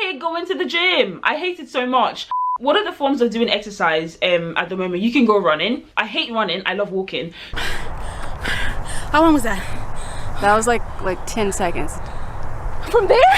hate going to the gym. I hate it so much. What are the forms of doing exercise at the moment? You can go running. I hate running. I love walking. How long was that? That was like 10 seconds. From there?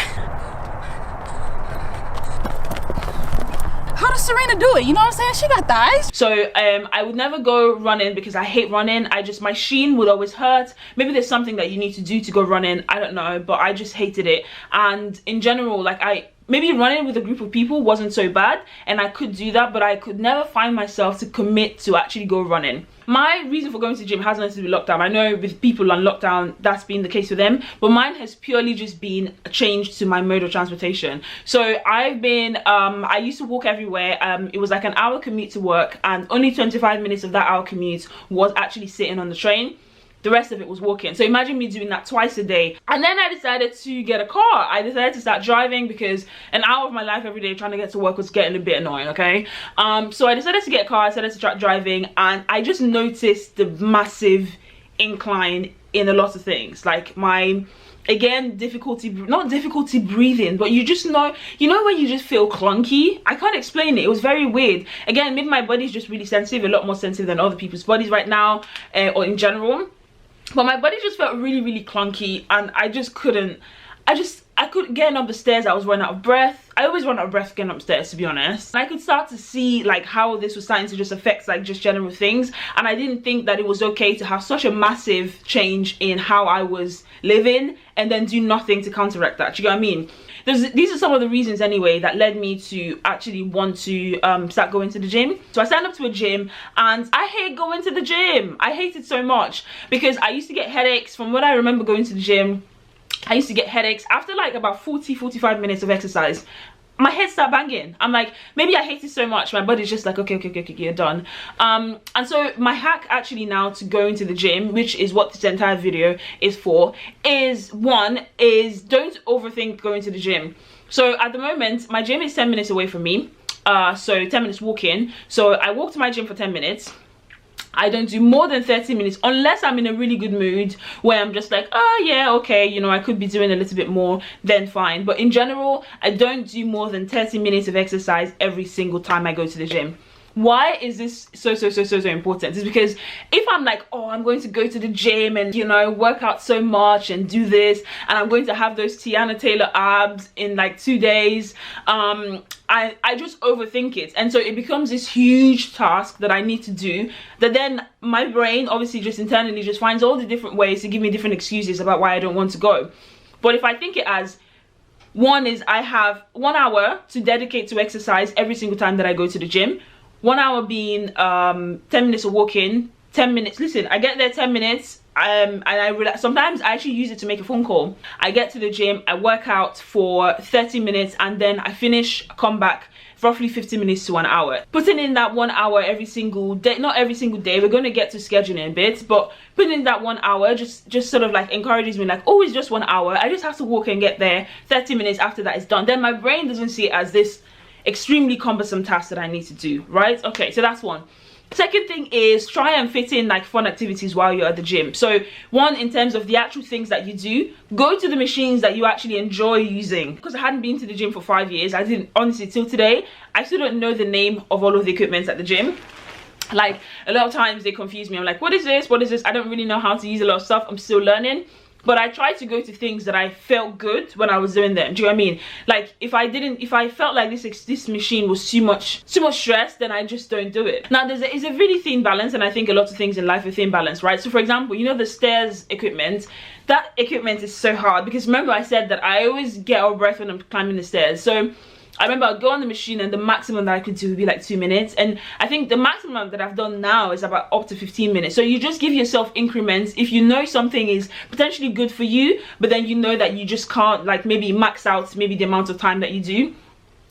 How does Serena do it? You know what I'm saying? She got thighs. So I would never go running because I hate running. My shin would always hurt. Maybe there's something that you need to do to go running, I don't know, but I just hated it. And in general, like, maybe running with a group of people wasn't so bad and I could do that, but I could never find myself to commit to actually go running. My reason for going to the gym has nothing to do with lockdown. I know with people on lockdown that's been the case with them, but mine has purely just been a change to my mode of transportation. So I've been I used to walk everywhere. It was like an hour commute to work, and only 25 minutes of that hour commute was actually sitting on the train. The rest of it was walking. So imagine me doing that twice a day. And then I decided to get a car. I decided to start driving because an hour of my life every day trying to get to work was getting a bit annoying, okay? So I decided to get a car, I decided to start driving, and I just noticed the massive incline in a lot of things. Like my, again, not difficulty breathing, but you just know, when you just feel clunky? I can't explain it. It was very weird. Again, maybe my body's just really sensitive, a lot more sensitive than other people's bodies right now, or in general. But my body just felt really, really clunky, and I just couldn't, I couldn't get up the stairs. I was running out of breath. I always run out of breath getting upstairs, to be honest. And I could start to see like how this was starting to just affect like just general things, and I didn't think that it was okay to have such a massive change in how I was living and then do nothing to counteract that. Do you get what I mean? These are some of the reasons anyway that led me to actually want to start going to the gym. So I signed up to a gym, and I hate going to the gym. I hate it so much because I used to get headaches. From what I remember going to the gym, I used to get headaches after like about 40-45 minutes of exercise. My head started banging. I'm like, maybe I hate it so much, my body's just like, okay, you're done. And so my hack actually now to going to the gym, which is what this entire video is for, is don't overthink going to the gym. So at the moment, my gym is 10 minutes away from me. So 10 minutes walking. So I walk to my gym for 10 minutes. I don't do more than 30 minutes unless I'm in a really good mood where I'm just like, oh yeah, okay, I could be doing a little bit more, then fine. But in general, I don't do more than 30 minutes of exercise every single time I go to the gym. Why is this so important? It's because if I'm like, oh, I'm going to go to the gym and work out so much and do this, and I'm going to have those Tiana Taylor abs in like 2 days, I just overthink it, and so it becomes this huge task that I need to do, that then my brain obviously just internally just finds all the different ways to give me different excuses about why I don't want to go. But if I think it as, one is I have 1 hour to dedicate to exercise every single time that I go to the gym. 1 hour being 10 minutes of walking, 10 minutes. Listen, I get there 10 minutes, and I relax. Sometimes I actually use it to make a phone call. I get to the gym, I work out for 30 minutes, and then I finish, come back, roughly 50 minutes to 1 hour. Putting in that 1 hour every single day, not every single day, we're going to get to scheduling in a bit, but putting in that 1 hour just sort of like encourages me, like, oh, it's just 1 hour. I just have to walk and get there. 30 minutes after that is done. Then my brain doesn't see it as this extremely cumbersome task that I need to do, right? Okay, so that's one. Second thing is try and fit in like fun activities while you're at the gym. So one, in terms of the actual things that you do, go to the machines that you actually enjoy using. Because I hadn't been to the gym for 5 years, I didn't, honestly, till today, I still don't know the name of all of the equipment at the gym. Like a lot of times they confuse me. I'm like, what is this? I don't really know how to use a lot of stuff. I'm still learning. But I try to go to things that I felt good when I was doing them. Do you know what I mean? Like if I felt like this machine was too much stress, then I just don't do it. Now it's a really thin balance, and I think a lot of things in life are thin balance, right? So for example, the stairs equipment, that equipment is so hard because remember I said that I always get out of breath when I'm climbing the stairs. So I remember I'd go on the machine and the maximum that I could do would be like 2 minutes, and I think the maximum that I've done now is about up to 15 minutes. So you just give yourself increments. If you know something is potentially good for you, but then you know that you just can't like maybe max out maybe the amount of time that you do,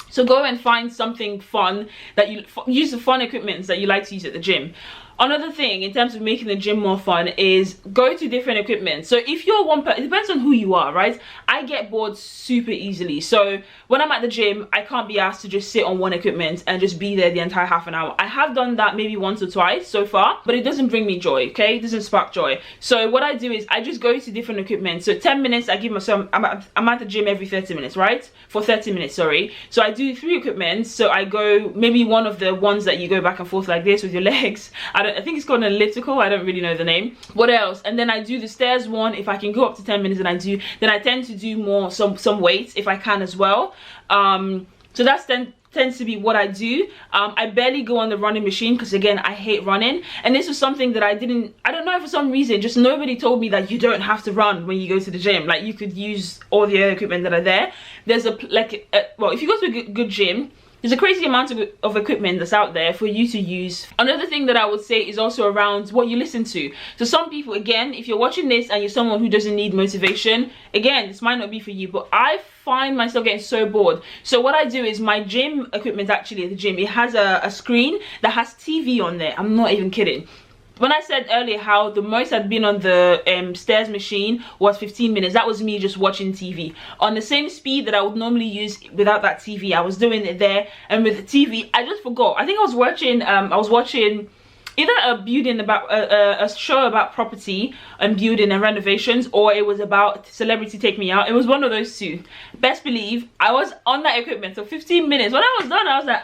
so go and find something fun that you use, the fun equipment that you like to use at the gym. Another thing in terms of making the gym more fun is go to different equipment. So if you're one person, it depends on who you are, right? I get bored super easily. So when I'm at the gym, I can't be asked to just sit on one equipment and just be there the entire half an hour. I have done that maybe once or twice so far, but it doesn't bring me joy, okay? It doesn't spark joy. So what I do is I just go to different equipment. So 10 minutes, I give myself, I'm at the gym every 30 minutes, right? For 30 minutes, sorry. So I do 3 equipment. So I go, maybe one of the ones that you go back and forth like this with your legs. I think it's called an elliptical. I don't really know the name. What else? And then I do the stairs one. If I can go up to 10 minutes, and then I tend to do more some weights if I can as well. So that's tends to be what I do. I barely go on the running machine because again, I hate running. And this was something that I don't know, for some reason, just nobody told me that you don't have to run when you go to the gym. Like, you could use all the other equipment that are there. There's well, if you go to a good gym, there's a crazy amount of equipment that's out there for you to use. Another thing that I would say is also around what you listen to. So some people, again, if you're watching this and you're someone who doesn't need motivation, again, this might not be for you, but I find myself getting so bored. So what I do is my gym equipment, actually at the gym, it has a screen that has TV on there. I'm not even kidding. When I said earlier how the most I'd been on the stairs machine was 15 minutes, that was me just watching TV. On the same speed that I would normally use without that TV, I was doing it there. And with the TV, I just forgot. I think I was watching either a building about a show about property and building and renovations, or it was about Celebrity Take Me Out. It was one of those two. Best believe I was on that equipment for 15 minutes. When I was done, I was like,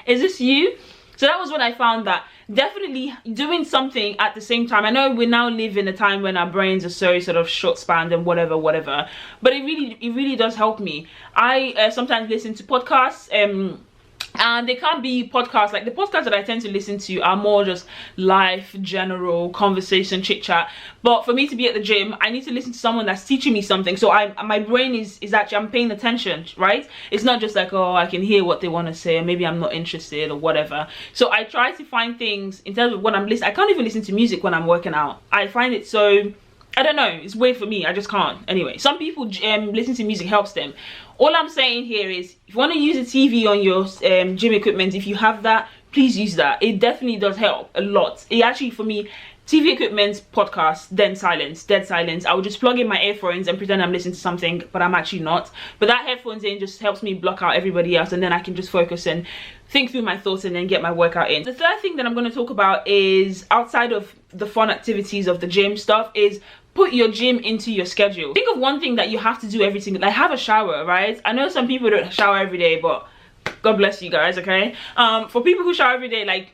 is this you? So that was when I found that definitely doing something at the same time. I know we now live in a time when our brains are so sort of short spanned and whatever, but it really does help me. I sometimes listen to podcasts, and they can't be podcasts like the podcasts that I tend to listen to are more just life, general conversation, chit chat. But for me to be at the gym, I need to listen to someone that's teaching me something. So my brain is actually, I'm paying attention, right? It's not just like, oh, I can hear what they want to say, or maybe I'm not interested or whatever. So I try to find things in terms of when I'm listening. I can't even listen to music when I'm working out. I find it so, I don't know, it's weird for me. I just can't. Anyway, some people listen to music helps them. All I'm saying here is, if you want to use a TV on your gym equipment, if you have that, please use that. It definitely does help a lot. It actually, for me, TV equipment, podcast, then silence, dead silence. I would just plug in my earphones and pretend I'm listening to something, but I'm actually not. But that headphones in just helps me block out everybody else, and then I can just focus and think through my thoughts and then get my workout in. The third thing that I'm going to talk about is, outside of the fun activities of the gym stuff, is put your gym into your schedule. Think of one thing that you have to do every single, like have a shower, right? I know some people don't shower every day, but God bless you guys, okay? For people who shower every day, like,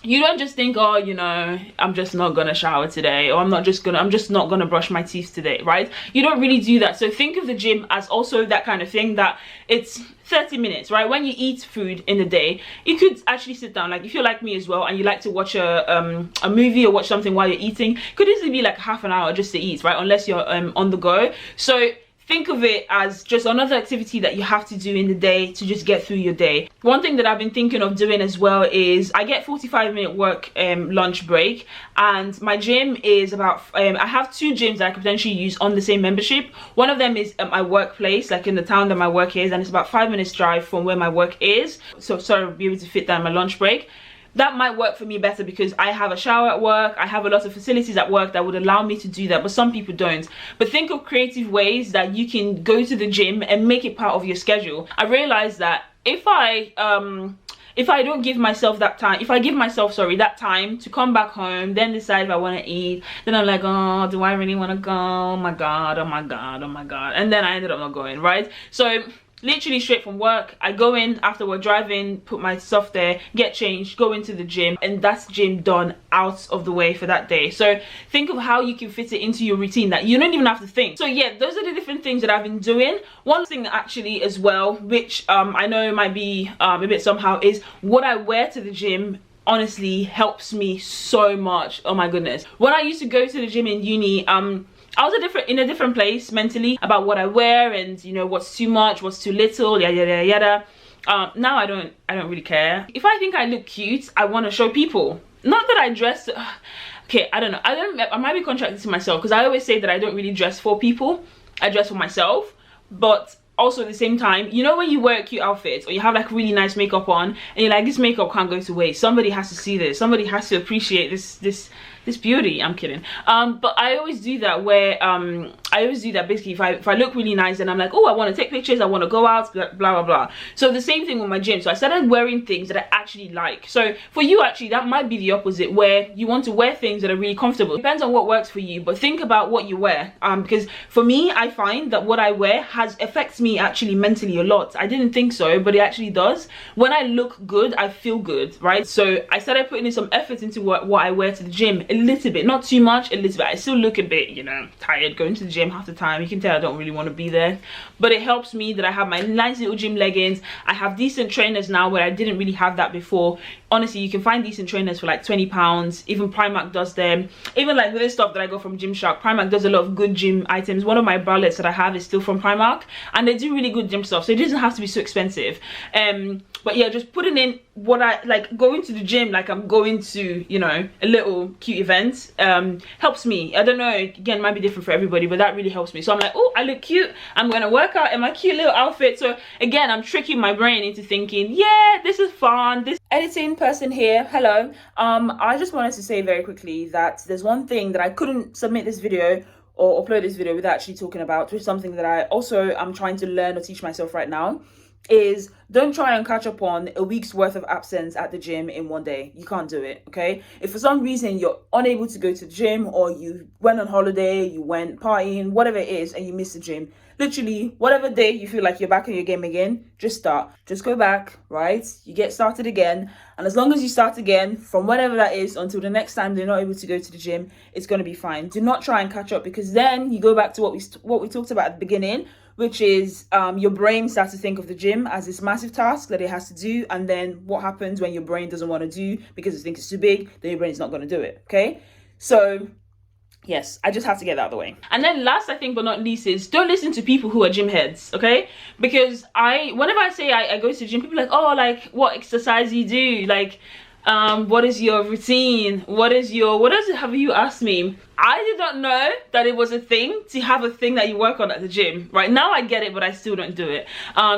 you don't just think, oh, you know, I'm just not gonna shower today, or I'm just not gonna brush my teeth today, right? You don't really do that. So think of the gym as also that kind of thing, that it's 30 minutes, right? When you eat food in the day, you could actually sit down. Like, if you're like me as well and you like to watch a movie or watch something while you're eating, it could easily be like half an hour just to eat, right? Unless you're on the go. So think of it as just another activity that you have to do in the day to just get through your day. One thing that I've been thinking of doing as well is I get 45-minute work lunch break, and my gym is about I have 2 gyms that I could potentially use on the same membership. One of them is at my workplace, like in the town that my work is, and it's about 5 minutes drive from where my work is, so I'll be able to fit that in my lunch break. That might work for me better because I have a shower at work, I have a lot of facilities at work that would allow me to do that, but some people don't. But think of creative ways that you can go to the gym and make it part of your schedule. I realized that if I don't give myself that time, if I give myself, sorry, that time to come back home, then decide if I want to eat, then I'm like, oh, do I really want to go? Oh my god, oh my god, oh my god. And then I ended up not going, right? So literally straight from work, I go in after work, drive in, put my stuff there, get changed, go into the gym, and that's gym done, out of the way for that day. So think of how you can fit it into your routine that you don't even have to think. So yeah, those are the different things that I've been doing. One thing actually as well, which I know might be a bit somehow, is what I wear to the gym honestly helps me so much. Oh my goodness. When I used to go to the gym in uni, I was in a different place mentally about what I wear and, you know, what's too much, what's too little, yada yada yada. Now I don't really care. If I think I look cute, I want to show people. Not that I dress okay, I don't know, I might be contracted to myself because I always say that I don't really dress for people, I dress for myself. But also at the same time, you know, when you wear a cute outfit or you have like really nice makeup on and you're like, this makeup can't go to waste, somebody has to see this, somebody has to appreciate this beauty. I'm kidding. But I always do that where basically if I look really nice and I'm like, oh, I want to take pictures, I want to go out, blah blah blah. So the same thing with my gym. So I started wearing things that I actually like. So for you, actually, that might be the opposite, where you want to wear things that are really comfortable. Depends on what works for you, but think about what you wear. Because for me, I find that what I wear affects me actually mentally a lot. I didn't think so, but it actually does. When I look good, I feel good, right? So I started putting in some effort into what I wear to the gym. A little bit, not too much, a little bit. I still look a bit, you know, tired going to the gym half the time. You can tell I don't really want to be there, but it helps me that I have my nice little gym leggings. I have decent trainers now where I didn't really have that before. Honestly, you can find decent trainers for like £20. Even Primark does them. Even like with this stuff that I got from Gymshark, Primark does a lot of good gym items. One of my bralettes that I have is still from Primark, and they do really good gym stuff, so it doesn't have to be so expensive. But yeah, just putting in what I like, going to the gym like I'm going to, you know, a little cute event, helps me. I don't know, again, it might be different for everybody, but that really helps me. So I'm like, oh, I look cute, I'm gonna work out in my cute little outfit. So again, I'm tricking my brain into thinking, yeah, this is fun. This editing person here, hello. I just wanted to say very quickly that there's one thing that I couldn't submit this video or upload this video without actually talking about, which is something that I also am trying to learn or teach myself right now, is don't try and catch up on a week's worth of absence at the gym in one day. You can't do it, okay? If for some reason you're unable to go to the gym, or you went on holiday, you went partying, whatever it is, and you missed the gym, literally whatever day you feel like you're back in your game again, just go back, right? You get started again, and as long as you start again from whatever that is until the next time they're not able to go to the gym, it's going to be fine. Do not try and catch up, because then you go back to what we talked about at the beginning, which is your brain starts to think of the gym as this massive task that it has to do. And then what happens when your brain doesn't want to do because it thinks it's too big, then your brain's not going to do it, okay? So yes, I just have to get that out of the way. And then last, I think, but not least, is don't listen to people who are gym heads, okay? Because whenever I say I go to the gym, people are like, oh, like, what exercise you do? Like, what is your routine? Have you asked me? I did not know that it was a thing to have a thing that you work on at the gym. Right now I get it, but I still don't do it.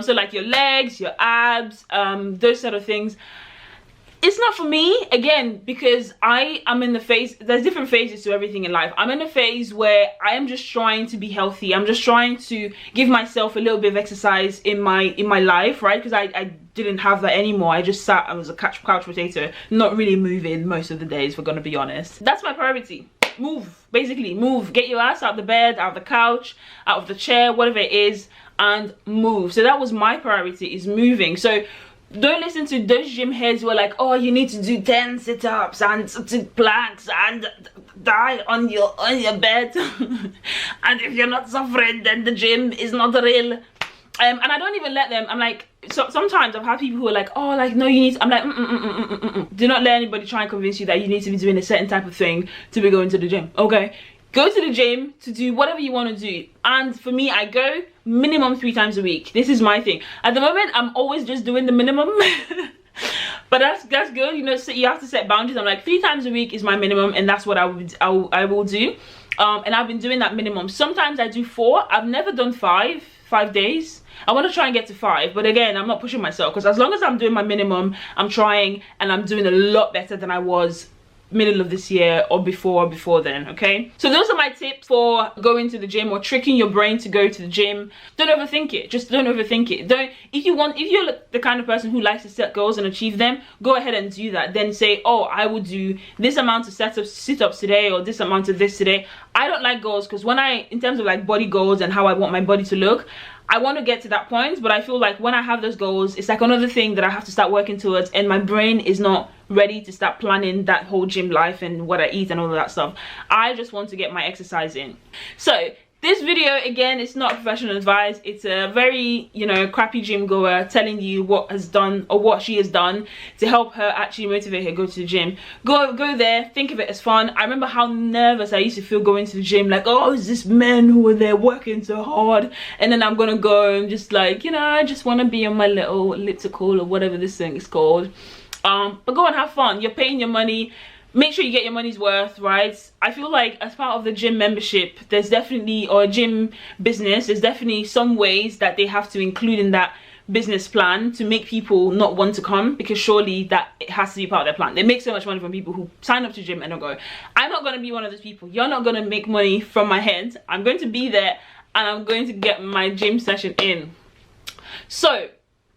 So like your legs, your abs, those sort of things. It's not for me, again, because I am in the phase, there's different phases to everything in life. I'm in a phase where I am just trying to be healthy. I'm just trying to give myself a little bit of exercise in my life, right? Because I didn't have that anymore. I just sat, I was a couch potato, not really moving most of the days, if we're gonna be honest. That's my priority. Move, basically move. Get your ass out of the bed, out of the couch, out of the chair, whatever it is, and move. So that was my priority, is moving. So don't listen to those gym heads who are like, oh, you need to do 10 sit-ups and planks and die on your bed. And if you're not suffering, then the gym is not real. And I don't even let them. I'm like, so sometimes I've had people who are like, oh, like, no, you need to, I'm like, do not let anybody try and convince you that you need to be doing a certain type of thing to be going to the gym, okay? Go to the gym to do whatever you want to do. And for me, I go minimum 3 times a week. This is my thing. At the moment, I'm always just doing the minimum. But that's good, you know. So you have to set boundaries. I'm like, 3 times a week is my minimum, and that's what I will do. And I've been doing that minimum. Sometimes I do 4. I've never done 5 days. I want to try and get to 5, but again, I'm not pushing myself, because as long as I'm doing my minimum, I'm trying, and I'm doing a lot better than I was middle of this year or before then, okay? So those are my tips for going to the gym or tricking your brain to go to the gym. Don't overthink it. Just don't overthink it. If you're the kind of person who likes to set goals and achieve them, go ahead and do that. Then say, oh, I will do this amount of sit-ups today, or this amount of this today. I don't like goals, because in terms of like body goals and how I want my body to look, I want to get to that point, but I feel like when I have those goals, it's like another thing that I have to start working towards, and my brain is not ready to start planning that whole gym life and what I eat and all of that stuff. I just want to get my exercise in. So this video, again, it's not professional advice. It's a very, you know, crappy gym goer telling you what has done or what she has done to help her actually motivate her to go to the gym. Go there, think of it as fun. I remember how nervous I used to feel going to the gym, like, oh, it's just men who are there working so hard, and then I'm gonna go and just like, you know, I just want to be on my little elliptical or whatever this thing is called. But go and have fun. You're paying your money. make sure you get your money's worth, right? I feel like as part of the gym membership, there's definitely, or gym business, there's definitely some ways that they have to include in that business plan to make people not want to come, because surely that it has to be part of their plan. They make so much money from people who sign up to gym and don't go. I'm not going to be one of those people. You're not going to make money from my head. I'm going to be there and I'm going to get my gym session in. So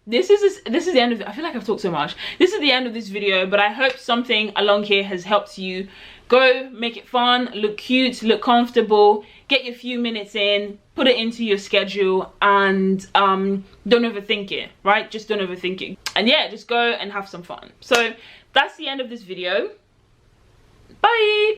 this is the end of it. I feel like I've talked so much. This is the end of this video, but I hope something along here has helped you. Go make it fun, look cute, look comfortable, get your few minutes in, put it into your schedule, and don't overthink it, right? Just don't overthink it. And yeah, just go and have some fun. So that's the end of this video. Bye.